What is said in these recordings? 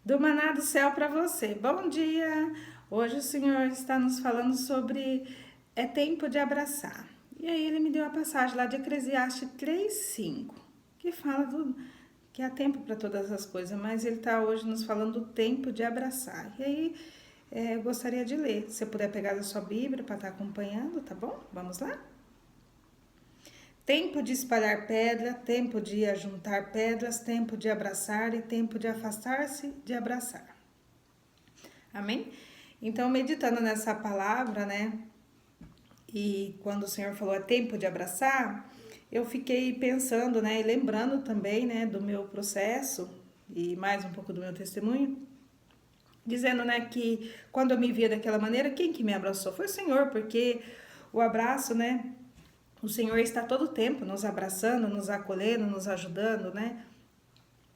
Do maná do céu para você. Bom dia! Hoje o Senhor está nos falando sobre é tempo de abraçar. E aí ele me deu a passagem lá de Eclesiastes 3:5, que fala que há tempo para todas as coisas, mas ele está hoje nos falando do tempo de abraçar. E aí eu gostaria de ler. Se você puder pegar a sua Bíblia para estar acompanhando, tá bom? Vamos lá? Tempo de espalhar pedra, tempo de ajuntar pedras, tempo de abraçar e tempo de afastar-se de abraçar. Amém? Então, meditando nessa palavra, né? E quando o Senhor falou é tempo de abraçar, eu fiquei pensando, né? E lembrando também, né? Do meu processo e mais um pouco do meu testemunho. Dizendo, né? Que quando eu me via daquela maneira, quem que me abraçou? Foi o Senhor, porque o abraço, né? O Senhor está todo o tempo nos abraçando, nos acolhendo, nos ajudando, né?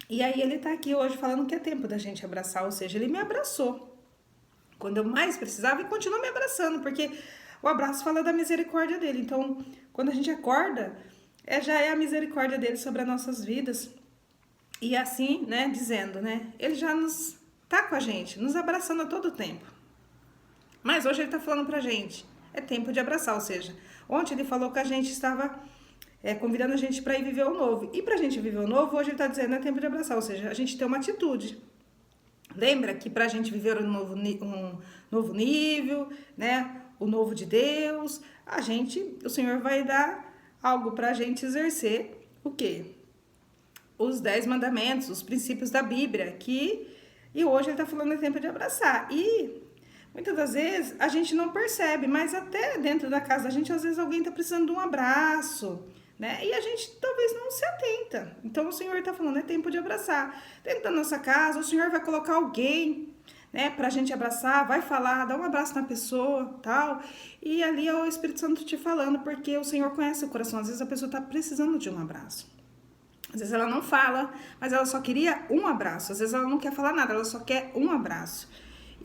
E aí ele está aqui hoje falando que é tempo da gente abraçar, ou seja, ele me abraçou quando eu mais precisava e continua me abraçando, porque o abraço fala da misericórdia dele. Então, quando a gente acorda, já é a misericórdia dele sobre as nossas vidas. E assim, né, dizendo, né, ele já tá com a gente, nos abraçando a todo tempo. Mas hoje ele está falando pra gente, é tempo de abraçar, ou seja, ontem ele falou que a gente estava convidando a gente para ir viver o novo. E para a gente viver o novo, hoje ele está dizendo é tempo de abraçar, ou seja, a gente tem uma atitude. Lembra que para a gente viver um novo nível, né, o novo de Deus, o Senhor vai dar algo para a gente exercer o quê? Os 10 mandamentos, os princípios da Bíblia, e hoje ele está falando é tempo de abraçar. E muitas das vezes a gente não percebe, mas até dentro da casa da gente, às vezes alguém está precisando de um abraço, né? E a gente talvez não se atenta. Então o Senhor está falando, é tempo de abraçar. Dentro da nossa casa, o Senhor vai colocar alguém, né, pra gente abraçar, vai falar, dá um abraço na pessoa, tal. E ali é o Espírito Santo te falando, porque o Senhor conhece o coração. Às vezes a pessoa está precisando de um abraço. Às vezes ela não fala, mas ela só queria um abraço. Às vezes ela não quer falar nada, ela só quer um abraço.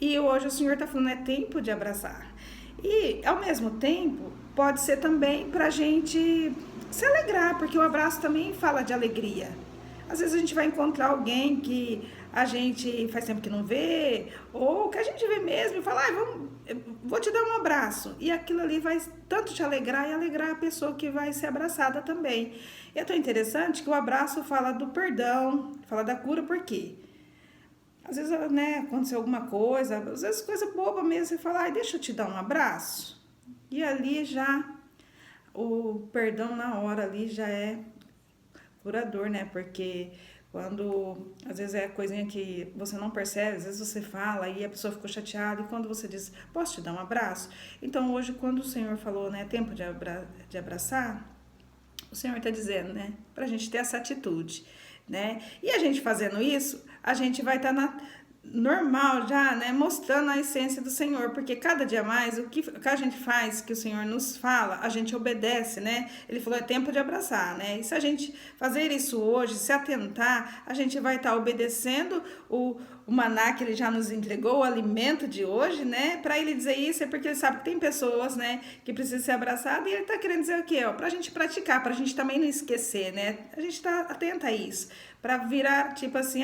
E hoje o Senhor está falando, é tempo de abraçar. E, ao mesmo tempo, pode ser também para a gente se alegrar, porque o abraço também fala de alegria. Às vezes a gente vai encontrar alguém que a gente faz tempo que não vê, ou que a gente vê mesmo e fala, vou te dar um abraço. E aquilo ali vai tanto te alegrar e alegrar a pessoa que vai ser abraçada também. E é tão interessante que o abraço fala do perdão, fala da cura, por quê? Às vezes, né, aconteceu alguma coisa, às vezes coisa boba mesmo, você fala, deixa eu te dar um abraço. E ali já, o perdão na hora ali já é curador, né? Porque quando, às vezes é coisinha que você não percebe, às vezes você fala e a pessoa ficou chateada, e quando você diz, posso te dar um abraço? Então hoje, quando o Senhor falou, né, tempo de abraçar, o Senhor está dizendo, né, pra gente ter essa atitude, né? E a gente fazendo isso, a gente vai estar normal já, né, mostrando a essência do Senhor, porque cada dia mais o que a gente faz, que o Senhor nos fala, a gente obedece, né? Ele falou é tempo de abraçar, né? E se a gente fazer isso hoje, se atentar, a gente vai estar obedecendo o maná que ele já nos entregou, o alimento de hoje, né? Para ele dizer isso é porque ele sabe que tem pessoas, né, que precisam ser abraçadas, e ele tá querendo dizer o quê? Ó, pra gente praticar, pra gente também não esquecer, né? A gente tá atenta a isso, para virar tipo assim,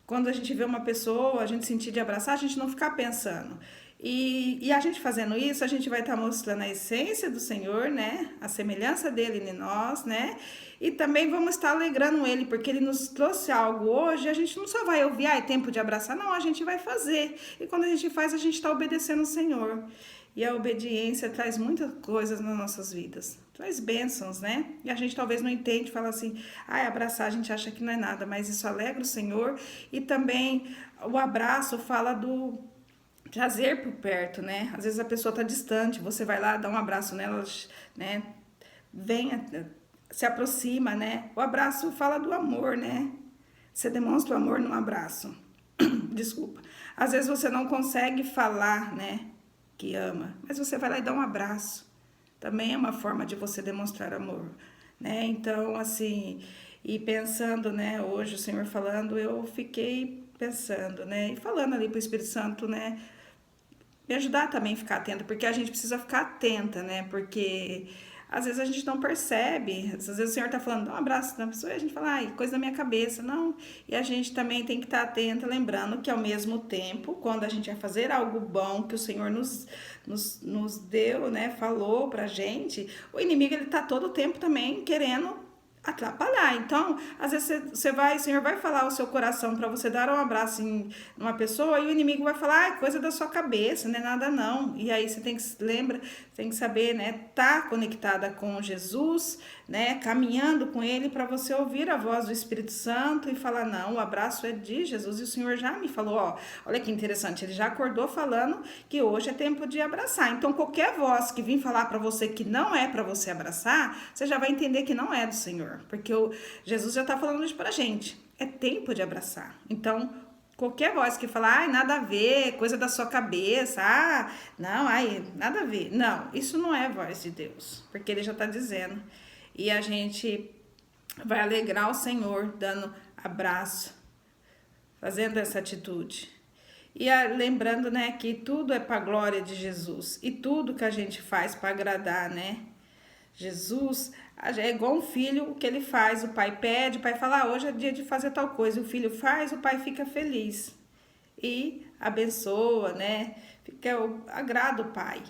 quando a gente vê uma pessoa, a gente sentir de abraçar, a gente não ficar pensando. E a gente fazendo isso, a gente vai estar mostrando a essência do Senhor, né? A semelhança dele em nós, né? E também vamos estar alegrando ele, porque ele nos trouxe algo hoje. A gente não só vai ouvir, é tempo de abraçar, não, a gente vai fazer. E quando a gente faz, a gente está obedecendo o Senhor. E a obediência traz muitas coisas nas nossas vidas. Traz bênçãos, né? E a gente talvez não entende, fala assim, abraçar a gente acha que não é nada, mas isso alegra o Senhor. E também o abraço fala do trazer por perto, né? Às vezes a pessoa está distante, você vai lá, dá um abraço nela, né? Vem, se aproxima, né? O abraço fala do amor, né? Você demonstra o amor num abraço. Desculpa. Às vezes você não consegue falar, né, que ama, mas você vai lá e dá um abraço. Também é uma forma de você demonstrar amor, né? Então, assim, e pensando, né, hoje o Senhor falando, eu fiquei pensando, né, e falando ali pro Espírito Santo, né, me ajudar também a ficar atenta, porque a gente precisa ficar atenta, né, porque às vezes a gente não percebe, às vezes o Senhor está falando, dá um abraço na pessoa, e a gente fala, ai, coisa da minha cabeça, não. E a gente também tem que estar atenta, lembrando que ao mesmo tempo, quando a gente vai fazer algo bom que o Senhor nos deu, né, falou pra gente, o inimigo ele tá todo o tempo também querendo atrapalhar. Então, às vezes você vai, o Senhor vai falar ao seu coração para você dar um abraço em uma pessoa e o inimigo vai falar, ah, coisa da sua cabeça, não é nada não. E aí você tem que tem que saber, né, tá conectada com Jesus, né, caminhando com ele para você ouvir a voz do Espírito Santo e falar, não, o abraço é de Jesus e o Senhor já me falou, ó, olha que interessante, ele já acordou falando que hoje é tempo de abraçar. Então, qualquer voz que vir falar para você que não é para você abraçar, você já vai entender que não é do Senhor. Porque Jesus já está falando isso pra gente. É tempo de abraçar. Então, qualquer voz que falar, ai, nada a ver, coisa da sua cabeça, ah, não, ai, nada a ver. Não, isso não é voz de Deus. Porque ele já está dizendo. E a gente vai alegrar o Senhor dando abraço, fazendo essa atitude. E lembrando, né, que tudo é para a glória de Jesus. E tudo que a gente faz para agradar, né? Jesus é igual um filho, o que ele faz, o pai pede, o pai fala, ah, hoje é dia de fazer tal coisa, o filho faz, o pai fica feliz e abençoa, né? Agrada o pai.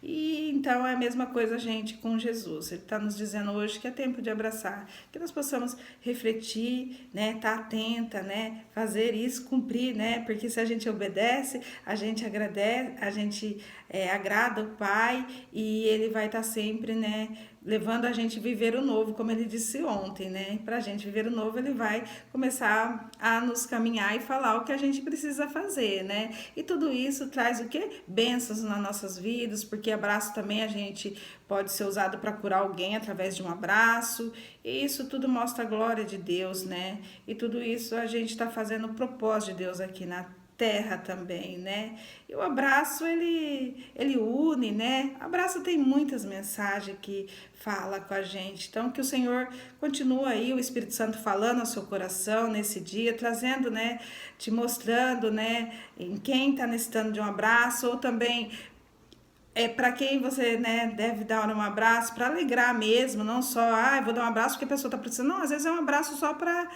E então é a mesma coisa, gente, com Jesus. Ele está nos dizendo hoje que é tempo de abraçar, que nós possamos refletir, né, estar atenta, né, fazer isso, cumprir, né, porque se a gente obedece, a gente agradece, a gente agrada o Pai e Ele vai estar sempre, né, levando a gente a viver o novo, como Ele disse ontem, né, para a gente viver o novo, Ele vai começar a nos caminhar e falar o que a gente precisa fazer, né, e tudo isso traz o quê? Bênçãos nas nossas vidas, porque abraço também a gente pode ser usado para curar alguém através de um abraço, e isso tudo mostra a glória de Deus, né? E tudo isso a gente está fazendo o propósito de Deus aqui na terra também, né? E o abraço, ele une, né? O abraço tem muitas mensagens que fala com a gente. Então, que o Senhor continue aí, o Espírito Santo falando ao seu coração nesse dia, trazendo, né? Te mostrando, né? Em quem está necessitando de um abraço, ou também para quem você, né, deve dar um abraço, para alegrar mesmo, não só, ah, vou dar um abraço porque a pessoa está precisando, não, às vezes é um abraço só para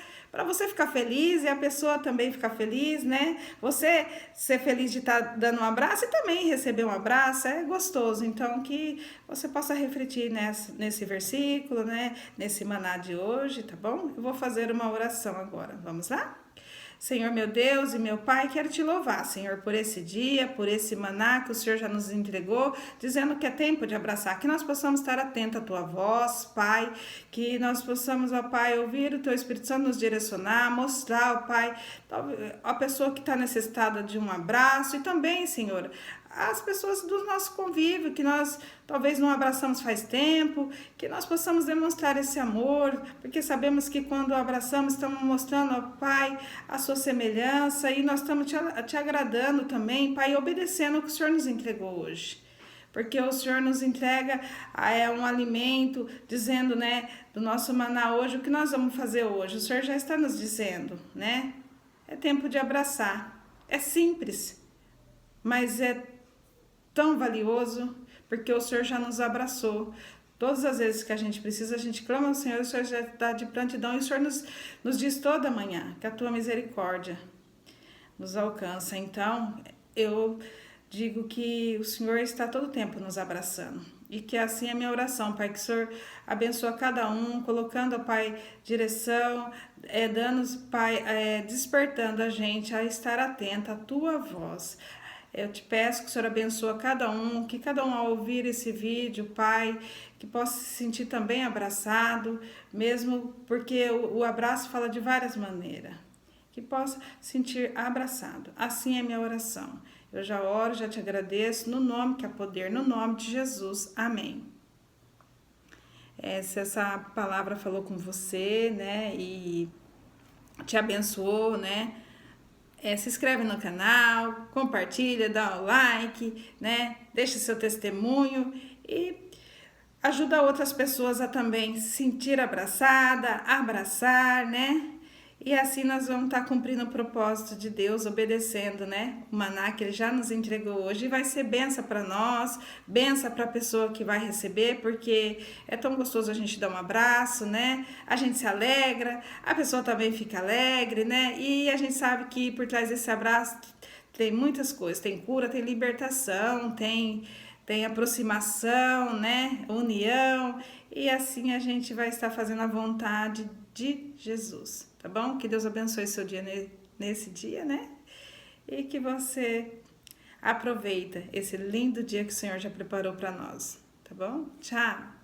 você ficar feliz e a pessoa também ficar feliz, né, você ser feliz de estar dando um abraço e também receber um abraço, é gostoso, então que você possa refletir nesse versículo, né, nesse maná de hoje, tá bom? Eu vou fazer uma oração agora, vamos lá? Senhor meu Deus e meu Pai, quero te louvar, Senhor, por esse dia, por esse maná que o Senhor já nos entregou, dizendo que é tempo de abraçar, que nós possamos estar atentos à tua voz, Pai, que nós possamos, ó Pai, ouvir o teu Espírito Santo nos direcionar, mostrar, ó Pai, a pessoa que está necessitada de um abraço e também, Senhor, as pessoas do nosso convívio, que nós talvez não abraçamos faz tempo, que nós possamos demonstrar esse amor, porque sabemos que quando abraçamos, estamos mostrando ao Pai a sua semelhança e nós estamos te agradando também, Pai, obedecendo o que o Senhor nos entregou hoje. Porque o Senhor nos entrega um alimento, dizendo, né, do nosso maná hoje, o que nós vamos fazer hoje. O Senhor já está nos dizendo, né? É tempo de abraçar. É simples, mas é tão valioso, porque o Senhor já nos abraçou. Todas as vezes que a gente precisa, a gente clama ao Senhor, o Senhor já está de prontidão, e o Senhor nos diz toda manhã que a tua misericórdia nos alcança. Então, eu digo que o Senhor está todo o tempo nos abraçando. E que assim é a minha oração, Pai, que o Senhor abençoa cada um, colocando, Pai, direção, dando, Pai, despertando a gente a estar atenta à tua voz. Eu te peço que o Senhor abençoe cada um, que cada um ao ouvir esse vídeo, Pai, que possa se sentir também abraçado, mesmo porque o abraço fala de várias maneiras, que possa sentir abraçado. Assim é minha oração. Eu já oro, já te agradeço, no nome que há poder, no nome de Jesus. Amém. Se essa palavra falou com você, né, e te abençoou, né, se inscreve no canal, compartilha, dá um like, né? Deixa seu testemunho e ajuda outras pessoas a também se sentir abraçada, abraçar, né? E assim nós vamos estar cumprindo o propósito de Deus, obedecendo, né? O maná que Ele já nos entregou hoje. E vai ser benção para nós, benção para a pessoa que vai receber, porque é tão gostoso a gente dar um abraço, né? A gente se alegra, a pessoa também fica alegre, né? E a gente sabe que por trás desse abraço tem muitas coisas. Tem cura, tem libertação, tem aproximação, né? União. E assim a gente vai estar fazendo a vontade de Jesus, tá bom? Que Deus abençoe seu dia nesse dia, né? E que você aproveita esse lindo dia que o Senhor já preparou para nós, tá bom? Tchau!